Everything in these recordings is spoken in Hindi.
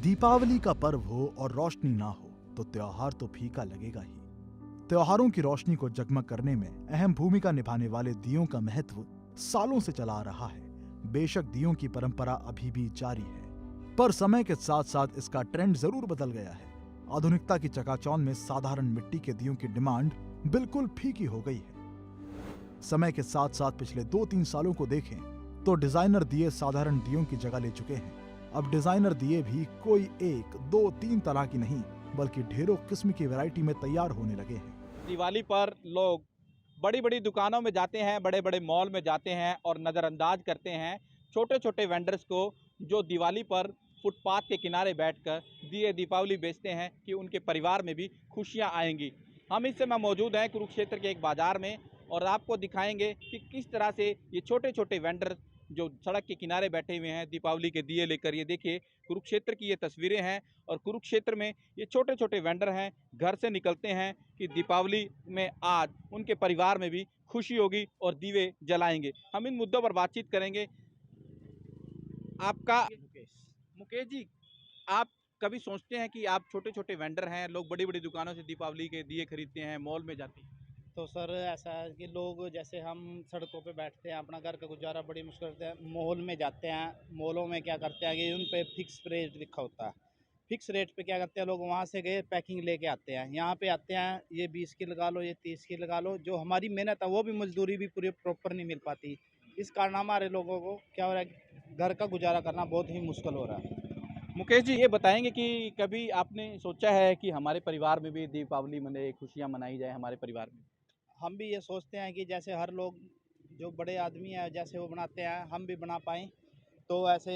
दीपावली का पर्व हो और रोशनी ना हो तो त्योहार तो फीका लगेगा ही। त्योहारों की रोशनी को जगमग करने में अहम भूमिका निभाने वाले दियों का महत्व सालों से चला आ रहा है। बेशक दियों की परंपरा अभी भी जारी है, पर समय के साथ साथ इसका ट्रेंड जरूर बदल गया है। आधुनिकता की चकाचौंध में साधारण मिट्टी के दियों की डिमांड बिल्कुल फीकी हो गई है। समय के साथ साथ पिछले 2-3 सालों को देखें तो डिजाइनर दिए साधारण दियों की जगह ले चुके हैं। अब डिजाइनर दिए भी कोई 1, 2, 3 तरह की नहीं बल्कि ढेरों किस्म की वैरायटी में तैयार होने लगे हैं। दिवाली पर लोग बड़ी बड़ी दुकानों में जाते हैं, बड़े बड़े मॉल में जाते हैं और नज़रअंदाज करते हैं छोटे छोटे वेंडर्स को, जो दिवाली पर फुटपाथ के किनारे बैठकर दिए दीपावली बेचते हैं कि उनके परिवार में भी खुशियां आएंगी। हम इस समय मौजूद हैं कुरुक्षेत्र के एक बाज़ार में और आपको दिखाएंगे कि किस तरह से ये छोटे छोटे वेंडर जो सड़क के किनारे बैठे हुए हैं दीपावली के दिए लेकर। ये देखिए कुरुक्षेत्र की ये तस्वीरें हैं और कुरुक्षेत्र में ये छोटे छोटे वेंडर हैं, घर से निकलते हैं कि दीपावली में आज उनके परिवार में भी खुशी होगी और दीवे जलाएंगे। हम इन मुद्दों पर बातचीत करेंगे। आपका मुकेश जी, आप कभी सोचते हैं कि आप छोटे छोटे वेंडर हैं, लोग बड़ी बड़ी दुकानों से दीपावली के दिए खरीदते हैं, मॉल में जाते हैं? तो सर ऐसा है कि लोग जैसे हम सड़कों पे बैठते हैं, अपना घर का गुजारा बड़ी मुश्किल करते हैं, मॉल में जाते हैं। मॉलों में क्या करते हैं कि उन पे फिक्स रेट लिखा होता है। फिक्स रेट पे क्या करते हैं लोग, वहाँ से गए पैकिंग लेके आते हैं, यहाँ पे आते हैं ये 20 की लगा लो, ये 30 की लगा लो। जो हमारी मेहनत है वो भी, मजदूरी भी पूरी प्रॉपर नहीं मिल पाती। इस कारण हमारे लोगों को क्या हो रहा है, घर का गुजारा करना बहुत ही मुश्किल हो रहा है। मुकेश जी, ये बताएंगे कि कभी आपने सोचा है कि हमारे परिवार में भी दीपावली मने, खुशियाँ मनाई जाए हमारे परिवार में? हम भी ये सोचते हैं कि जैसे हर लोग जो बड़े आदमी हैं जैसे वो बनाते हैं हम भी बना पाएँ। तो ऐसे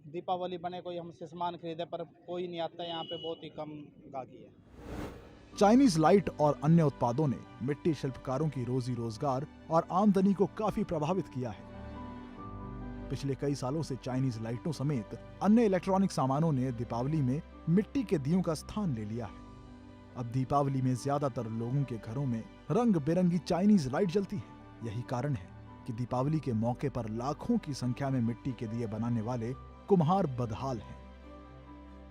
दीपावली बने, कोई हमसे सामान खरीदे, पर कोई नहीं आता यहाँ पे, बहुत ही कम गाहकी है। चाइनीज लाइट और अन्य उत्पादों ने मिट्टी शिल्पकारों की रोजी रोजगार और आमदनी को काफी प्रभावित किया है। पिछले कई सालों से चाइनीज लाइटों समेत अन्य इलेक्ट्रॉनिक सामानों ने दीपावली में मिट्टी के दियों का स्थान ले लिया है। अब दीपावली में ज्यादातर लोगों के घरों में रंग बिरंगी चाइनीज लाइट जलती है। यही कारण है कि दीपावली के मौके पर लाखों की संख्या में मिट्टी के दिए बनाने वाले कुम्हार बदहाल हैं।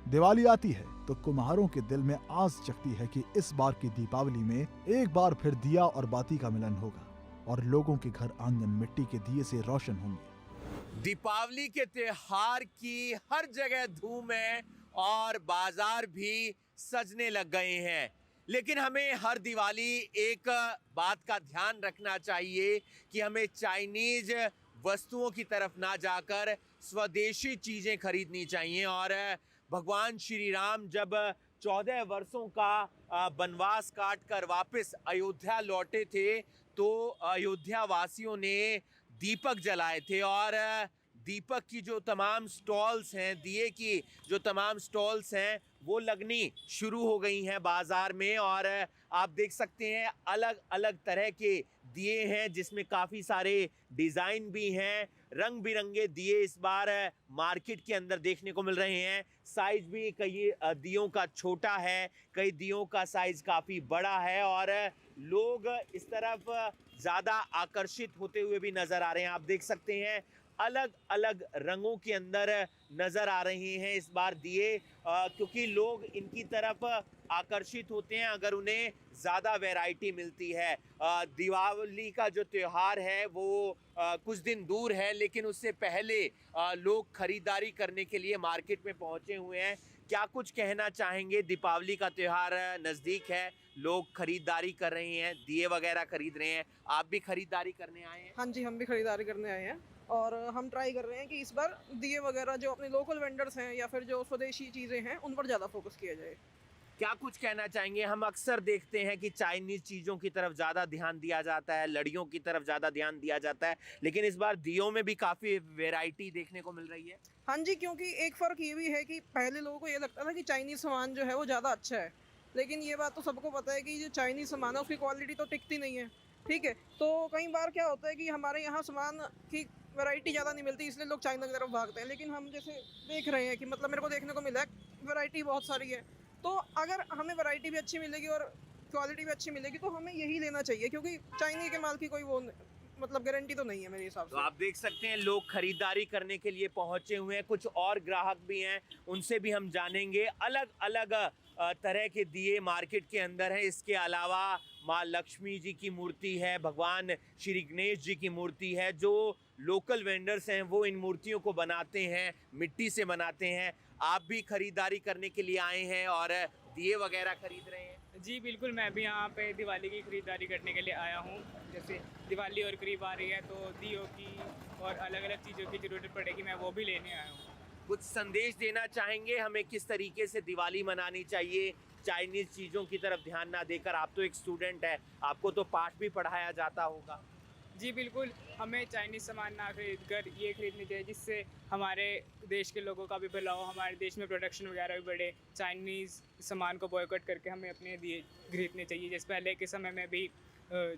दिवाली आती है तो कुम्हारों के दिल में आस जगती है कि इस बार की दीपावली में एक बार फिर दिया और बाती का मिलन होगा और लोगों के घर आंगन मिट्टी के दिए से रोशन होंगे। दीपावली के त्योहार की हर जगह धूम है और बाजार भी सजने लग गए हैं, लेकिन हमें हर दिवाली एक बात का ध्यान रखना चाहिए कि हमें चाइनीज वस्तुओं की तरफ ना जाकर स्वदेशी चीज़ें खरीदनी चाहिए। और भगवान श्री राम जब 14 वर्षों का वनवास काट कर वापस अयोध्या लौटे थे तो अयोध्या वासियों ने दीपक जलाए थे और दीपक की जो तमाम स्टॉल्स हैं, दिए की जो तमाम स्टॉल्स हैं वो लगनी शुरू हो गई हैं बाज़ार में। और आप देख सकते हैं अलग अलग तरह के दिए हैं जिसमें काफ़ी सारे डिज़ाइन भी हैं। रंग बिरंगे दिए इस बार मार्केट के अंदर देखने को मिल रहे हैं। साइज़ भी कई दियों का छोटा है, कई दियों का साइज़ काफ़ी बड़ा है और लोग इस तरफ ज़्यादा आकर्षित होते हुए भी नज़र आ रहे हैं। आप देख सकते हैं अलग अलग रंगों के अंदर नज़र आ रहे हैं इस बार दिए, क्योंकि लोग इनकी तरफ आकर्षित होते हैं अगर उन्हें ज़्यादा वैरायटी मिलती है। दिवाली का जो त्यौहार है वो कुछ दिन दूर है, लेकिन उससे पहले लोग खरीदारी करने के लिए मार्केट में पहुंचे हुए हैं। क्या कुछ कहना चाहेंगे? दीपावली का त्यौहार नज़दीक है, लोग खरीदारी कर रहे हैं, दिए वगैरह खरीद रहे हैं। आप भी खरीदारी करने आए हैं? हाँ जी, हम भी खरीदारी करने आए हैं और हम ट्राई कर रहे हैं कि इस बार दिए वगैरह जो अपने लोकल वेंडर्स हैं या फिर जो स्वदेशी चीज़ें हैं उन पर ज़्यादा फोकस किया जाए। क्या कुछ कहना चाहेंगे? हम अक्सर देखते हैं कि चाइनीज चीज़ों की तरफ ज़्यादा ध्यान दिया जाता है, लड़ियों की तरफ ज़्यादा ध्यान दिया जाता है, लेकिन इस बार दियों में भी काफ़ी वैरायटी देखने को मिल रही है। हाँ जी, क्योंकि एक फ़र्क ये भी है कि पहले लोगों को ये लगता था कि चाइनीज़ सामान जो है वो ज़्यादा अच्छा है, लेकिन ये बात तो सबको पता है कि जो चाइनीज़ सामान है उसकी क्वालिटी तो टिकती नहीं है, ठीक है? तो कई बार क्या होता है कि हमारे यहाँ सामान की वैरायटी ज़्यादा नहीं मिलती, इसलिए लोग चाइना की तरफ भागते हैं। लेकिन हम जैसे देख रहे हैं कि मतलब मेरे को देखने को मिला है वैरायटी बहुत सारी है, तो अगर हमें वैरायटी भी अच्छी मिलेगी और क्वालिटी भी अच्छी मिलेगी तो हमें यही लेना चाहिए, क्योंकि चाइनीज़ के माल की कोई वो मतलब गारंटी तो नहीं है मेरे हिसाब तो से। आप देख सकते हैं लोग खरीदारी करने के लिए पहुंचे हुए हैं, कुछ और ग्राहक भी हैं, उनसे भी हम जानेंगे। अलग अलग तरह के दिए मार्केट के अंदर है। इसके अलावा माँ लक्ष्मी जी की मूर्ति है, भगवान श्री गणेश जी की मूर्ति है। जो लोकल वेंडर्स हैं वो इन मूर्तियों को बनाते हैं, मिट्टी से बनाते हैं। आप भी खरीदारी करने के लिए आए हैं और दिए वगैरह खरीद रहे हैं? जी बिल्कुल, मैं भी यहाँ पे दिवाली की ख़रीदारी करने के लिए आया हूँ। जैसे दिवाली और करीब आ रही है तो दियों की और अलग अलग चीज़ों की ज़रूरत पड़ेगी, मैं वो भी लेने आया हूँ। कुछ संदेश देना चाहेंगे हमें, किस तरीके से दिवाली मनानी चाहिए, चाइनीज चीज़ों की तरफ ध्यान ना देकर? आप तो एक स्टूडेंट है, आपको तो पाठ भी पढ़ाया जाता होगा। जी बिल्कुल, हमें चाइनीज़ सामान ना खरीद कर ये खरीदनी चाहिए जिससे हमारे देश के लोगों का भी भला हो, हमारे देश में प्रोडक्शन वगैरह भी बढ़े। चाइनीज़ सामान को बॉयकॉट करके हमें अपने दिए खरीदने चाहिए। जैसे पहले के समय में भी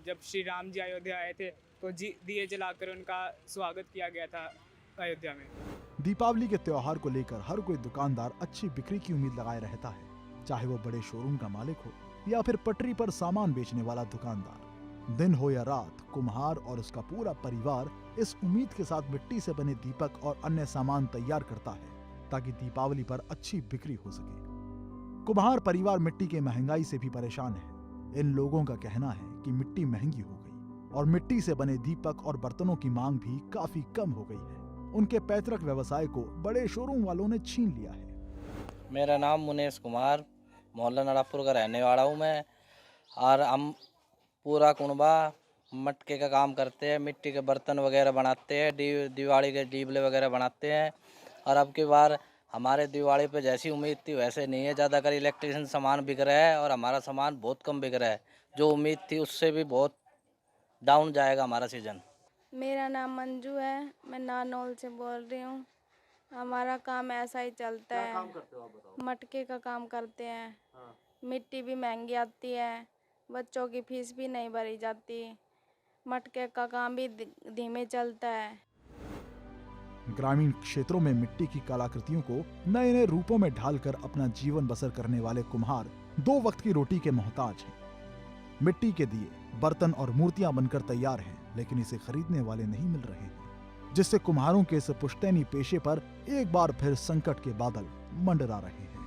जब श्री राम जी अयोध्या आए थे तो दिए जलाकर उनका स्वागत किया गया था अयोध्या में। दीपावली के त्योहार को लेकर हर कोई दुकानदार अच्छी बिक्री की उम्मीद लगाए रहता है, चाहे वो बड़े शोरूम का मालिक हो या फिर पटरी पर सामान बेचने वाला दुकानदार। दिन हो या रात, कुम्हार और उसका पूरा परिवार इस उम्मीद के साथ मिट्टी से बने दीपक और अन्य सामान तैयार करता है ताकि दीपावली पर अच्छी बिक्री हो सके। कुम्हार परिवार मिट्टी के महंगाई से भी परेशान है। इन लोगों का कहना है कि मिट्टी महंगी हो गई और मिट्टी से बने दीपक और बर्तनों की मांग भी काफी कम हो गई है। उनके पैतृक व्यवसाय को बड़े शोरूम वालों ने छीन लिया है। मेरा नाम मुनेश कुमार, मोहल्ला नड़ापुर का रहने वाला हूँ मैं। और हम पूरा कुनबा मटके का काम करते हैं, मिट्टी के बर्तन वगैरह बनाते हैं, दिवाली के डीबले वगैरह बनाते हैं। और अब की बार हमारे दिवाली पे जैसी उम्मीद थी वैसे नहीं है। ज़्यादातर इलेक्ट्रिशियन सामान बिक रहा है और हमारा सामान बहुत कम बिक रहा है। जो उम्मीद थी उससे भी बहुत डाउन जाएगा हमारा सीज़न। मेरा नाम मंजू है, मैं नानौल से बोल रही हूँ। हमारा काम ऐसा ही चलता है। काम करते हो आप बताओ? मटके का काम करते हैं। हाँ। मिट्टी भी महंगी आती है, बच्चों की फीस भी नहीं भरी जाती, मटके का काम भी धीमे चलता है। ग्रामीण क्षेत्रों में मिट्टी की कलाकृतियों को नए नए रूपों में ढालकर अपना जीवन बसर करने वाले कुम्हार 2 वक्त की रोटी के मोहताज हैं। मिट्टी के दिए, बर्तन और मूर्तियां बनकर तैयार हैं, लेकिन इसे खरीदने वाले नहीं मिल रहे हैं, जिससे कुम्हारों के इस पुश्तैनी पेशे पर एक बार फिर संकट के बादल मंडरा रहे हैं।